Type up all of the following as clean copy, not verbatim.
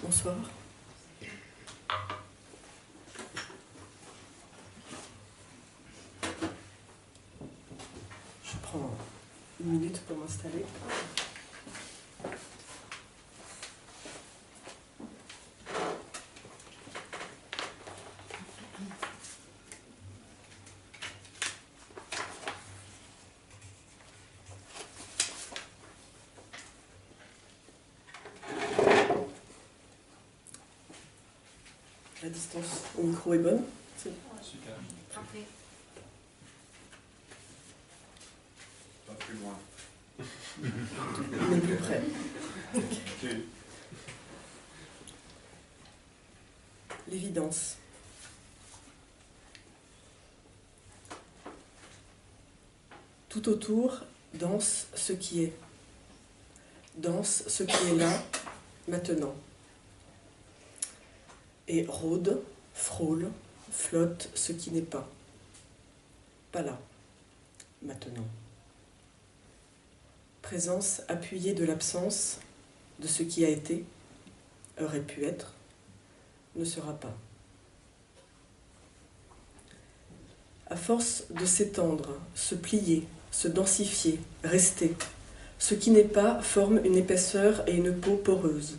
Bonsoir. Je prends une minute pour m'installer. La distance au micro est bonne. Super. Parfait. Pas plus loin. On est plus près. L'évidence. Tout autour danse ce qui est. Danse ce qui est là, maintenant. Et rôde, frôle, flotte ce qui n'est pas. Pas là, maintenant. Présence appuyée de l'absence de ce qui a été, aurait pu être, ne sera pas. À force de s'étendre, se plier, se densifier, rester, ce qui n'est pas forme une épaisseur et une peau poreuse,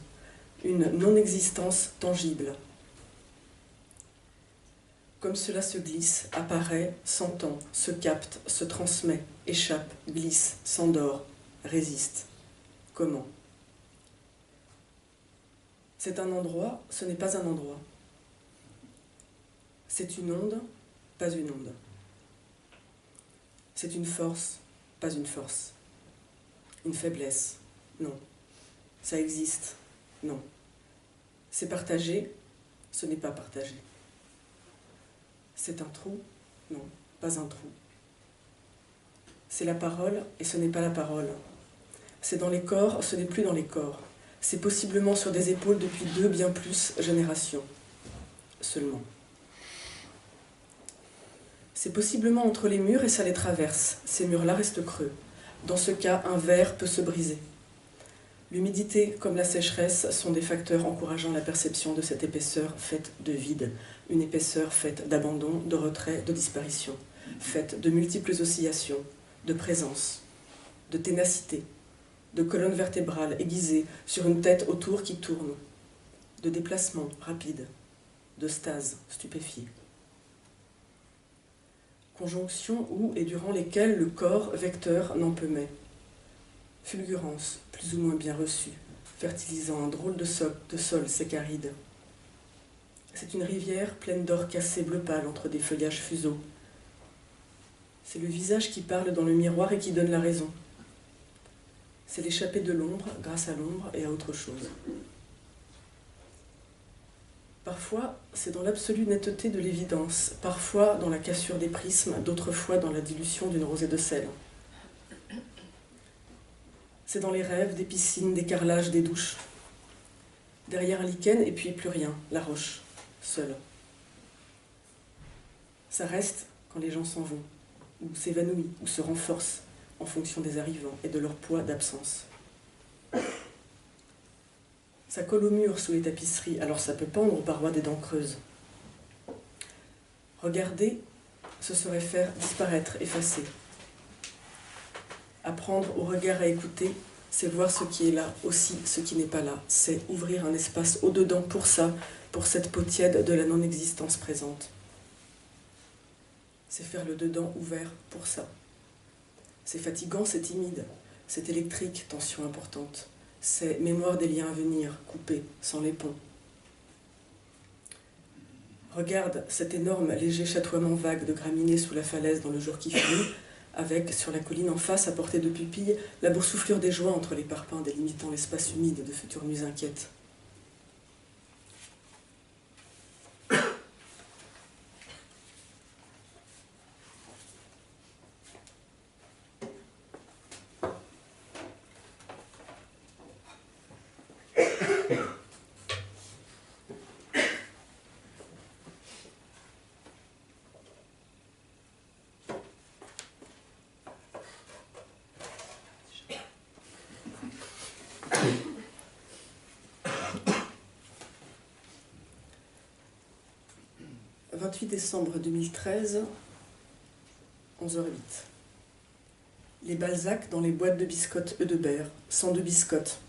une non-existence tangible. Comme cela se glisse, apparaît, s'entend, se capte, se transmet, échappe, glisse, s'endort, résiste. Comment ? C'est un endroit, ce n'est pas un endroit. C'est une onde, pas une onde. C'est une force, pas une force. Une faiblesse, non. Ça existe, non. C'est partagé, ce n'est pas partagé. C'est un trou, non, pas un trou. C'est la parole et ce n'est pas la parole. C'est dans les corps, ce n'est plus dans les corps. C'est possiblement sur des épaules depuis 2 bien plus générations. Seulement. C'est possiblement entre les murs et ça les traverse. Ces murs-là restent creux. Dans ce cas, un verre peut se briser. L'humidité comme la sécheresse sont des facteurs encourageant la perception de cette épaisseur faite de vide, une épaisseur faite d'abandon, de retrait, de disparition, faite de multiples oscillations, de présence, de ténacité, de colonnes vertébrales aiguisées sur une tête autour qui tourne, de déplacements rapides, de stase stupéfiée. Conjonction où et durant lesquelles le corps vecteur n'en peut mais. Fulgurance, plus ou moins bien reçue, fertilisant un drôle de sol sécaride. C'est une rivière pleine d'or cassé bleu pâle entre des feuillages fuseaux. C'est le visage qui parle dans le miroir et qui donne la raison. C'est l'échappée de l'ombre grâce à l'ombre et à autre chose. Parfois, c'est dans l'absolue netteté de l'évidence, parfois dans la cassure des prismes, d'autres fois dans la dilution d'une rosée de sel. C'est dans les rêves, des piscines, des carrelages, des douches. Derrière un lichen, et puis plus rien, la roche, seule. Ça reste quand les gens s'en vont, ou s'évanouit, ou se renforce en fonction des arrivants et de leur poids d'absence. Ça colle au mur sous les tapisseries, alors ça peut pendre aux parois des dents creuses. Regarder, ce serait faire disparaître, effacer. Apprendre au regard à écouter, c'est voir ce qui est là, aussi ce qui n'est pas là. C'est ouvrir un espace au-dedans pour ça, pour cette peau tiède de la non-existence présente. C'est faire le dedans ouvert pour ça. C'est fatigant, c'est timide, c'est électrique, tension importante. C'est mémoire des liens à venir, coupés, sans les ponts. Regarde cet énorme, léger chatoiement vague de graminées sous la falaise dans le jour qui finit, avec, sur la colline en face, à portée de pupille, la boursouflure des joies entre les parpaings délimitant l'espace humide de futures nuits inquiètes. 28 décembre 2013, 11h08. Les Balzac dans les boîtes de biscottes Eudebert, sans de biscottes.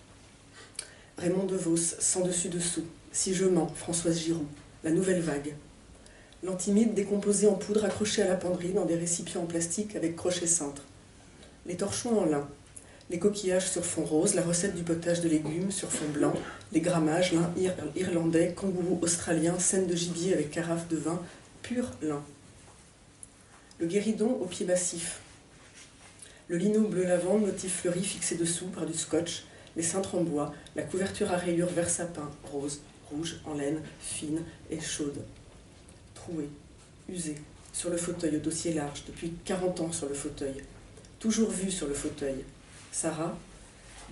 Raymond DeVos, sans dessus-dessous. Si je mens, Françoise Giroud. La nouvelle vague. L'antimide décomposé en poudre accroché à la penderie dans des récipients en plastique avec crochet cintre. Les torchons en lin. Les coquillages sur fond rose, la recette du potage de légumes sur fond blanc, les grammages, lin irlandais, kangourou australien, scène de gibier avec carafe de vin, pur lin. Le guéridon au pied massif. Le lino bleu lavande, motif fleuri fixé dessous par du scotch, les cintres en bois, la couverture à rayures vert sapin, rose, rouge, en laine, fine et chaude. Trouée, usée, sur le fauteuil au dossier large, depuis 40 ans sur le fauteuil. Toujours vue sur le fauteuil. Sarah,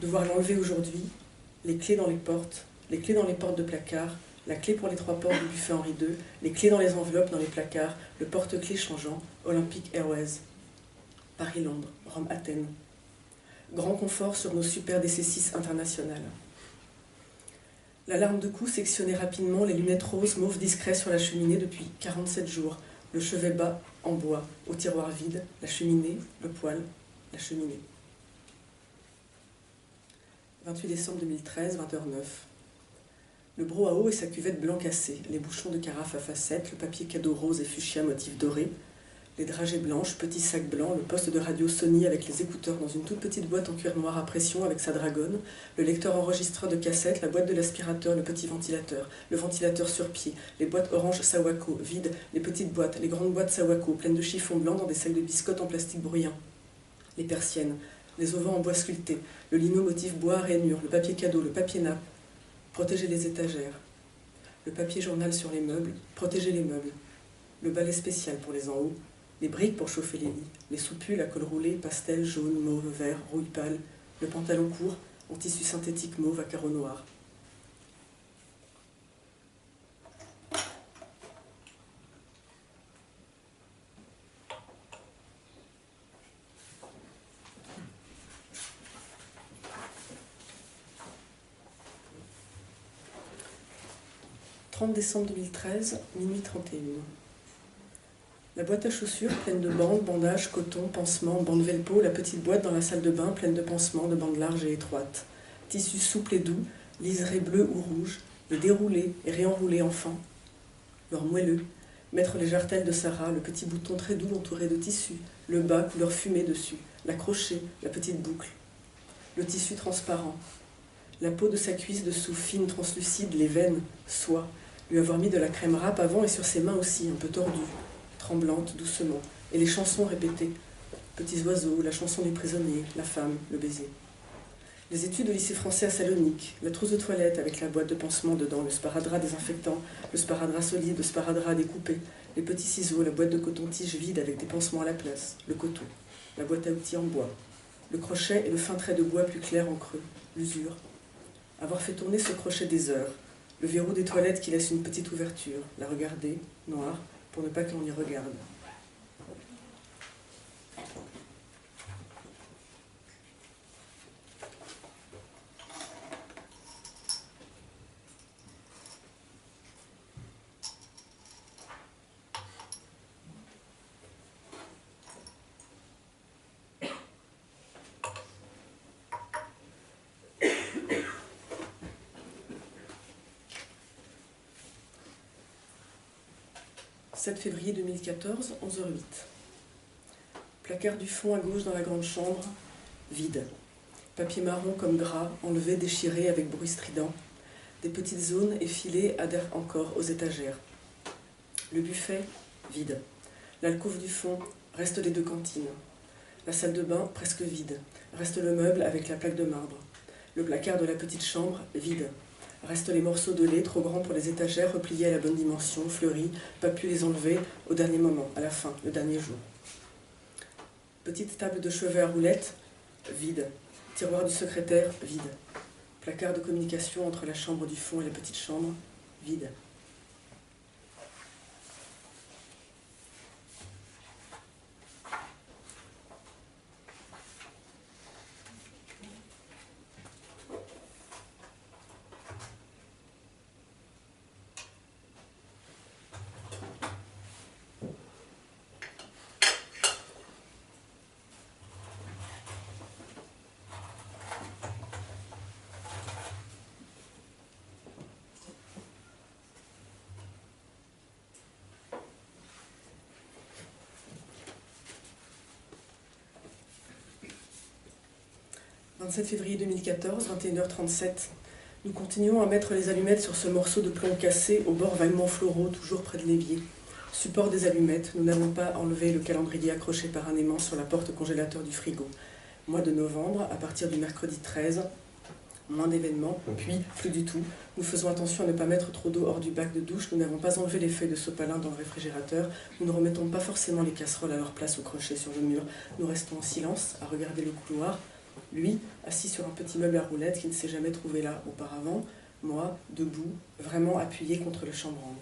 devoir l'enlever aujourd'hui, les clés dans les portes de placard, la clé pour les 3 portes du buffet Henri II, les clés dans les enveloppes dans les placards, le porte-clés changeant, Olympic Airways. Paris-Londres, Rome-Athènes. Grand confort sur nos super DC-6 internationales. L'alarme de coup sectionnait rapidement, les lunettes roses mauve discret sur la cheminée depuis 47 jours, le chevet bas en bois, au tiroir vide, la cheminée, le poêle, la cheminée. 28 décembre 2013, 20h09. Le brouhaha et sa cuvette blanc cassée, les bouchons de carafe à facettes, le papier cadeau rose et fuchsia motif doré, les dragées blanches, petits sacs blancs, le poste de radio Sony avec les écouteurs dans une toute petite boîte en cuir noir à pression avec sa dragonne, le lecteur enregistreur de cassette, la boîte de l'aspirateur, le petit ventilateur, le ventilateur sur pied, les boîtes orange Sawako, vides, les petites boîtes, les grandes boîtes Sawako, pleines de chiffons blancs dans des sacs de biscottes en plastique bruyant, les persiennes, les auvents en bois sculpté, le lino motif bois à rainures, le papier cadeau, le papier nappe, protéger les étagères, le papier journal sur les meubles, protéger les meubles, le balai spécial pour les en haut, les briques pour chauffer les lits, les soupules à col roulé, pastel, jaune, mauve, vert, rouille pâle, le pantalon court en tissu synthétique mauve à carreaux noirs. « 30 décembre 2013, minuit 31. La boîte à chaussures pleine de bandes, bandages, coton, pansements, bandes velpo, la petite boîte dans la salle de bain pleine de pansements, de bandes larges et étroites. Tissu souple et doux, liseré bleu ou rouge, les dérouler et réenrouler enfant. Leur moelleux, mettre les jartelles de Sarah, le petit bouton très doux entouré de tissu, le bas couleur fumée dessus, l'accrocher, la petite boucle. Le tissu transparent. La peau de sa cuisse dessous fine, translucide, les veines, soie. Lui avoir mis de la crème râpe avant et sur ses mains aussi, un peu tordues. Tremblante doucement, et les chansons répétées. Petits oiseaux, la chanson du prisonnier, la femme, le baiser. Les études au lycée français à Salonique, la trousse de toilette avec la boîte de pansement dedans, le sparadrap désinfectant, le sparadrap solide, le sparadrap découpé, les petits ciseaux, la boîte de coton-tige vide avec des pansements à la place, le coton, la boîte à outils en bois, le crochet et le fin trait de bois plus clair en creux, l'usure. Avoir fait tourner ce crochet des heures, le verrou des toilettes qui laisse une petite ouverture, la regarder, noire, pour ne pas qu'on y regarde. « 7 février 2014, 11h08. Placard du fond à gauche dans la grande chambre, vide. Papier marron comme gras, enlevé, déchiré avec bruit strident. Des petites zones effilées adhèrent encore aux étagères. Le buffet, vide. L'alcôve du fond, reste les 2 cantines. La salle de bain, presque vide. Reste le meuble avec la plaque de marbre. Le placard de la petite chambre, vide. Restent les morceaux de lait, trop grands pour les étagères, repliés à la bonne dimension, fleuris, pas pu les enlever au dernier moment, à la fin, le dernier jour. Petite table de chevet à roulettes, vide. Tiroir du secrétaire, vide. Placard de communication entre la chambre du fond et la petite chambre, vide. 27 février 2014, 21h37. Nous continuons à mettre les allumettes sur ce morceau de plomb cassé aux bords vaguement floraux, toujours près de l'évier. Support des allumettes, nous n'avons pas enlevé le calendrier accroché par un aimant sur la porte congélateur du frigo. Mois de novembre, à partir du mercredi 13, moins d'événements, puis plus du tout. Nous faisons attention à ne pas mettre trop d'eau hors du bac de douche, nous n'avons pas enlevé les feuilles de sopalin dans le réfrigérateur, nous ne remettons pas forcément les casseroles à leur place au crochet sur le mur. Nous restons en silence, à regarder le couloir. Lui, assis sur un petit meuble à roulettes qui ne s'est jamais trouvé là auparavant. Moi, debout, vraiment appuyé contre le chambranle.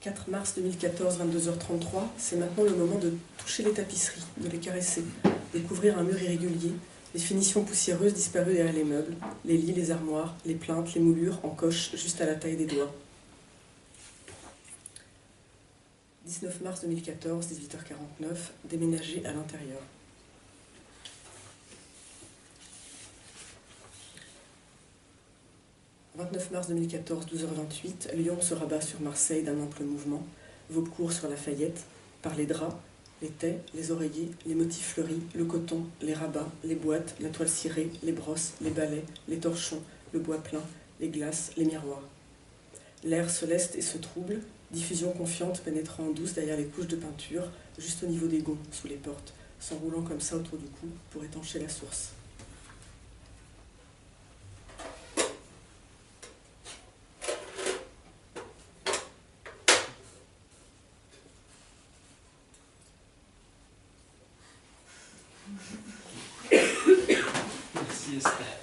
« 4 mars 2014, 22h33, c'est maintenant le moment de toucher les tapisseries, de les caresser, découvrir un mur irrégulier, les finitions poussiéreuses disparues derrière les meubles, les lits, les armoires, les plinthes, les moulures en coche juste à la taille des doigts. 19 mars 2014, 18h49, déménager à l'intérieur. « 29 mars 2014, 12h28, Lyon se rabat sur Marseille d'un ample mouvement, Vaucourt sur Lafayette, par les draps, les tais, les oreillers, les motifs fleuris, le coton, les rabats, les boîtes, la toile cirée, les brosses, les balais, les torchons, le bois plein, les glaces, les miroirs. L'air se leste et se trouble, diffusion confiante pénétrant en douce derrière les couches de peinture, juste au niveau des gonds, sous les portes, s'enroulant comme ça autour du cou pour étancher la source. Merci Esther.